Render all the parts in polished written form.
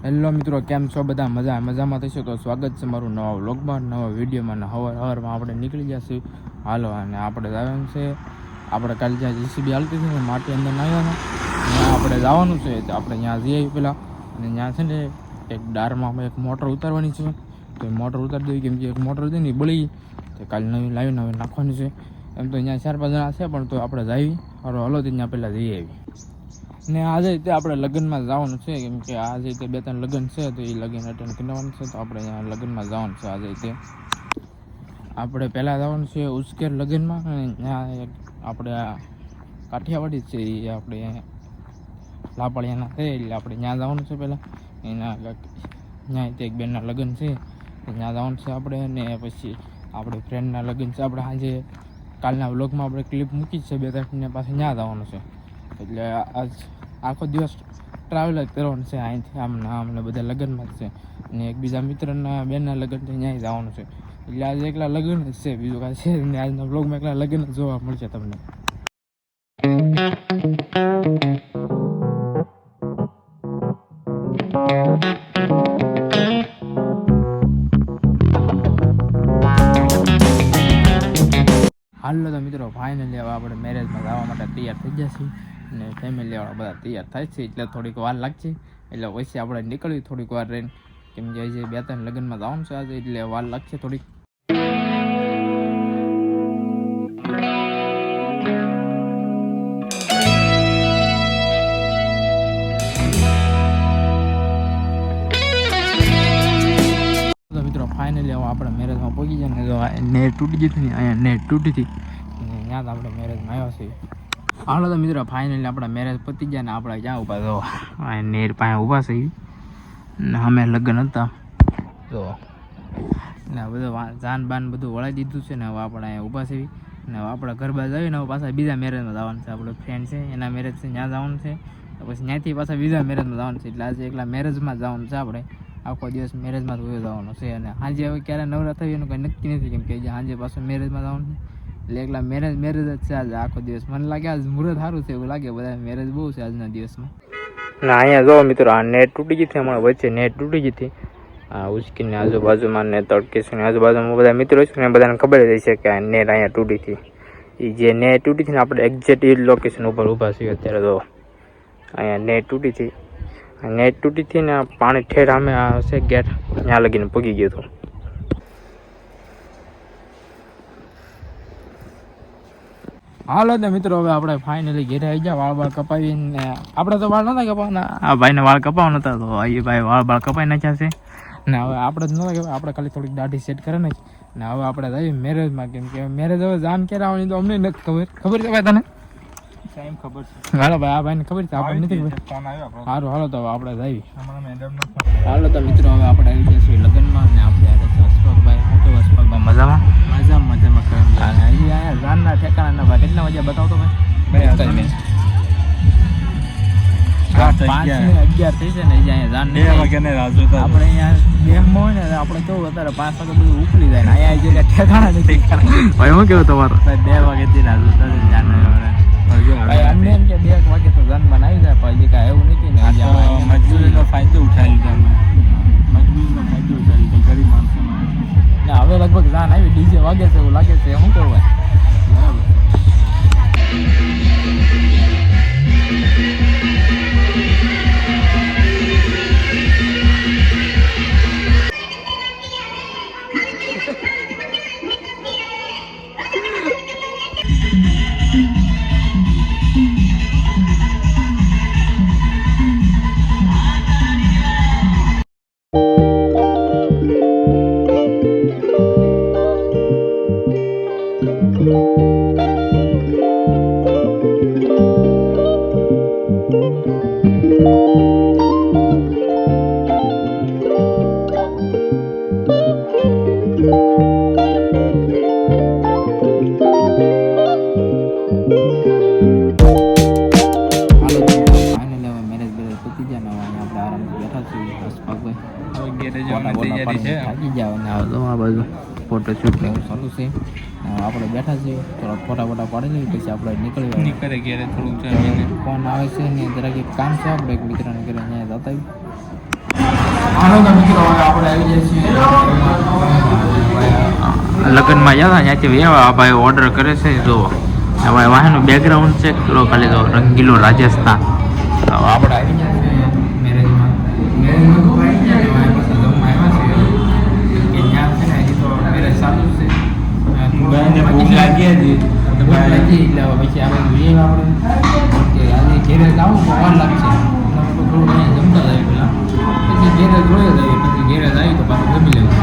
Hello મિત્રો, કેમ છો બધા? મજામાં થશો તો સ્વાગત છે મારું નવા વ્લોગમાં, નવા વિડીયોમાં. હવારમાં આપણે નીકળી જશે હાલો, અને આપણે જવાનું છે. આપણે કાલે જ્યાં જીસીબી હાલતી હતી ને માટી અંદર નાખ્યા ત્યાં આપણે જવાનું છે. તો આપણે ત્યાં જઈએ પહેલાં, અને ત્યાં છે ને એક ડારમાં એક મોટર ઉતારવાની છે. તો એ મોટર ઉતારી દેવી, કેમ કે એક મોટર હતી ને બળી, તો કાલે નવી લાવીને નાખવાની છે. એમ તો અહીંયા 4-5 જણા છે, પણ તો આપણે જઈએ હલો તો ત્યાં પહેલાં જઈ આવી. ને આજે તે આપણે લગ્નમાં જવાનું છે, કેમ કે આજે તે 2-3 લગ્ન છે, તો એ લગ્ન અટેન્ડ કરવાનું છે. તો આપણે અહીંયા લગ્નમાં જવાનું છે આજે તે. આપણે પહેલાં જવાનું છે ઉશ્કેર લગ્નમાં, અને ત્યાં એક આપણે કાઠિયાવાડી છે, એ આપણે લાપડિયાના છે, એટલે આપણે ત્યાં જવાનું છે પહેલાં. એના ત્યાં તે એક બેનના લગ્ન છે, ત્યાં જવાનું છે આપણે. અને પછી આપણે ફ્રેન્ડના લગ્ન છે, આપણે સાંજે કાલના વ્લોગમાં આપણે ક્લિપ મૂકી છે 2-3 ને પાછું ત્યાં જવાનું છે. એટલે આજ આખો દિવસ ટ્રાવેલ જ કરવાનું છે અહીંથી આમને બધા લગ્નમાં જ છે. અને એક બીજા મિત્રના બેનના લગ્ન છે, ત્યાં જવાનું છે. એટલે આજે એકલા લગ્ન જ છે, બીજું કાંઈ છે ને. આજના બ્લોગમાં એકલા લગ્ન જ જોવા મળશે તમને. હાલો તો મિત્રો, ફાઇનલી હવે આપણે મેરેજમાં જવા માટે તૈયાર થઈ જશે. અને ફેમિલીવાળા બધા તૈયાર થાય છે, એટલે થોડીક વાર લાગશે. એટલે પછી આપણે નીકળવી થોડીક વાર રહીને, કેમ કે જે 2-3 લગ્નમાં જવાનું છે આજે, એટલે વાર લાગશે થોડીક. મિત્રો ફાઇનલી હવે આપણે મેરેજમાં પહોંચી જાય ને, તો નેટ તૂટી જતી ને, અહીંયા નેટ તૂટી હતી ને, ત્યાં તો આપણે મેરેજમાં આવ્યા છીએ. હાલો તો મિત્રો, ફાઇનલી આપણા મેરેજ પતી ગયા ને આપણે ક્યાં ઊભા તો નેર પાસે ઊભા છે ને, અમે લગ્ન હતા તો ને બધું જાન બાન બધું વળાવી દીધું છે ને. હવે આપણે અહીંયા ઊભા છે ને, હવે આપણે ઘર બાર જઈએ ને, હવે પાછા બીજા મેરેજમાં જવાનું છે. આપણે ફ્રેન્ડ છે એના મેરેજ છે, ત્યાં જવાનું છે. પછી ત્યાંથી પાછા બીજા મેરેજમાં જવાનું છે. એટલે આજે એકલા મેરેજમાં જવાનું છે આપણે. આખો દિવસ મેરેજમાં જ જવાનું છે. અને સાંજે હવે ક્યારે નવરા થયું એનું કંઈ નક્કી નથી, કેમ કે સાંજે પાછું મેરેજમાં જવાનું છે. એટલે એકલા મેરેજ જ છે આજે આખો દિવસ. મને લાગે આજ મુહૂર્ત સારું છે એવું લાગે, બધા મેરેજ બહુ છે આજના દિવસમાં. ને અહીંયા જો મિત્રો, આ નેટ તૂટી ગઈ હતી હમણાં વચ્ચે, નેટ તૂટી ગઈ હતી આ ઉચકીને આજુબાજુમાં ને તડકેશ્વરની આજુબાજુમાં બધા મિત્રો છે ને, બધાને ખબર જ છે કે આ નેટ અહીંયા તૂટી હતી. એ જે નેટ તૂટી હતી ને, આપણે એક્ઝેક્ટ એ લોકેશન ઉપર ઊભા છીએ અત્યારે. તો અહીંયા નેટ તૂટી હતી, નેટ તૂટી હતી ને પાણી ઠેર અમે હશે ગેટ ત્યાં લગીને પગી ગયું હતું. હાલો તો મિત્રો, હવે આપણે ફાઇનલી ઘેરે આવી ગયા. વાળ કપાવીને, આપણે તો વાળ નતા કપાવવાના, આ ભાઈને વાળ કપાવવા નતા, તો એ ભાઈ વાળ કપાઈ નાખ્યા છે ને. હવે આપણે જ નતા કપાવ્યા, આપણે ખાલી થોડીક દાઢી સેટ કરે ને. ને હવે આપણે જઈએ મેરેજમાં, કેમ કે મેરેજ હવે જાન ક્યારે આવવાની તો અમને નથી ખબર છે ભાઈ તને? ખબર છે. હાલો ભાઈ, આ ભાઈને ખબર છે, આપણને નથી ખબર. સારું હાલો તો હવે આપણે જઈએ. હાલો તો મિત્રો, હવે આપણે આવી ગયા છીએ લગ્નમાં, ને આપણે હસફાકભાઈ મજામાં અહીંયા જાનના ઠેકાણા ભાઈ કેટલા વાગ્યા બતાવતો ભાઈ? 5:11 થઈ છે ને, અહીંયા જાન 2 વાગ્યાને આપણે અહીંયા દેહમાં હોય ને, આપણે કેવું અત્યારે 5 વાગે બધું ઉકળી જાય ને, અહીંયા જે ઠેકાણા નથી. ભાઈ હું કેવું તમારું? 2 વાગ્યાથી રાહ જોતા જાન અમને એમ કે 2 વાગે તો જાનમાં આવી જાય, પણ હજી કાંઈ એવું નથી ને. મજબૂરીનો ફાયદો ઉઠાવી લીધો, મજબૂરીનો ફાયદો ઉઠાવી લીધો ગરીબ માણસોનો. ને હવે લગભગ જાન આવી, ડીજે વાગે છે એવું લાગે છે. શું કરવું બરાબર? ફોટોશૂટ ને એવું ચાલુ છે. આપણે બેઠા છીએ, થોડા ફોટા પાડી લઈએ, પછી આપણે નીકળે ઘેરે. થોડુંક ફોન આવે છે ને, જરાક એક કામ છે આપણે એક મિત્રને ઘરે, અહીંયા જતા હાલો તો મિત્રો હવે આપણે આવી જઈએ છીએ લગ્નમાં ગયા હતા ત્યાંથી એવા ભાઈ ઓર્ડર કરે છે જો હવે વાહનનું બેકગ્રાઉન્ડ ચેક કરો ખાલી તો રંગીલો રાજસ્થાન તો આપણે આવી ગયા છે મેરેજમાં તો આવી ગયા ને ભાઈ પછી જમવા આવ્યા છે કે ત્યાં છે ને હજી તો મેરેજ ચાલુ છે ભૂખ લાગી હતી એટલે પછી આપણે જોઈએ આપણે કે આજે ઘેરે આવું તો વાર લાગશે તો થોડું અહીંયા જમતા જાય પેલા પછી ઘેરે જોઈએ જઈએ પછી ઘેરે જાય તો પાછું જમી લેવું.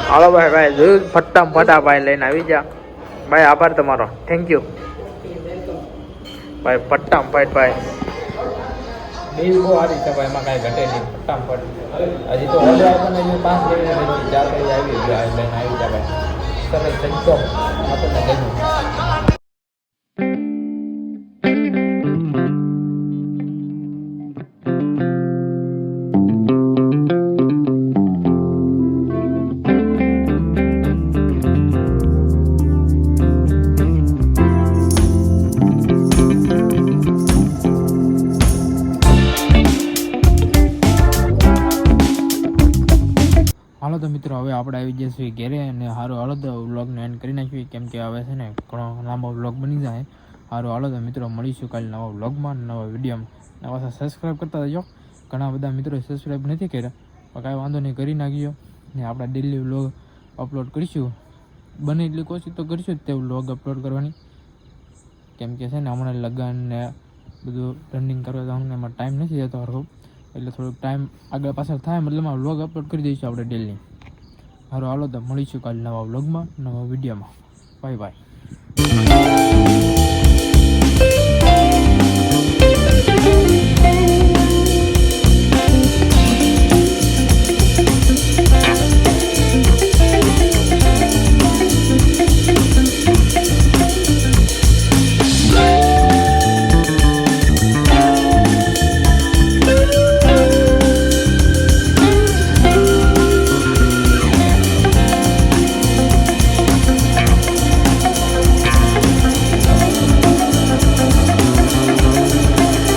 હાલો ભાઈ જોયું ફટા ભાઈ લઈને આવી જા ભાઈ આભાર તમારો થેન્ક યુ ભાઈ ફટાફટ ભાઈ બિલ બહુ સારી છે ભાઈ એમાં કાંઈ ઘટે નહીં ફટાફટ હજી તો ઓર્ડર આપણને હજી 5 મિનિટ 4 મિનિટ આવી ગયા લઈને આવી જા ભાઈ સરસ સંચો આપણને ગમ્યું. હાલો તો મિત્રો હવે આપણે આવી જઈશું ઘેરે અને સારું હાલો તો વ્લોગને એન્ડ કરી નાખ્યું કેમ કે હવે છે ને ઘણો લાંબો વ્લોગ બની જાય. સારું હાલો તો મિત્રો મળીશું કાલે નવા વ્લોગમાં નવા વિડીયોમાં નવા સબસ્ક્રાઈબ કરતા જજો. ઘણા બધા મિત્રો સબસ્ક્રાઈબ નથી કર્યા પણ કાંઈ વાંધો નહીં કરી નાખજો ને આપણે ડેલી વ્લોગ અપલોડ કરીશું બને એટલી કોશિશ તો કરીશું જ તે વ્લોગ અપલોડ કરવાની કેમ કે છે ને હમણાં લગ્ન ને બધું રનિંગ કરવા જવાનું એમાં ટાઈમ નથી જતો હરખો એટલે થોડોક ટાઈમ આગળ પાછળ થાય મતલબમાં વ્લોગ અપલોડ કરી દઈશું આપણે ડેલી. સારું હાલો તો મળીશું કાલે નવા વ્લોગમાં નવા વિડીયોમાં. Bye bye.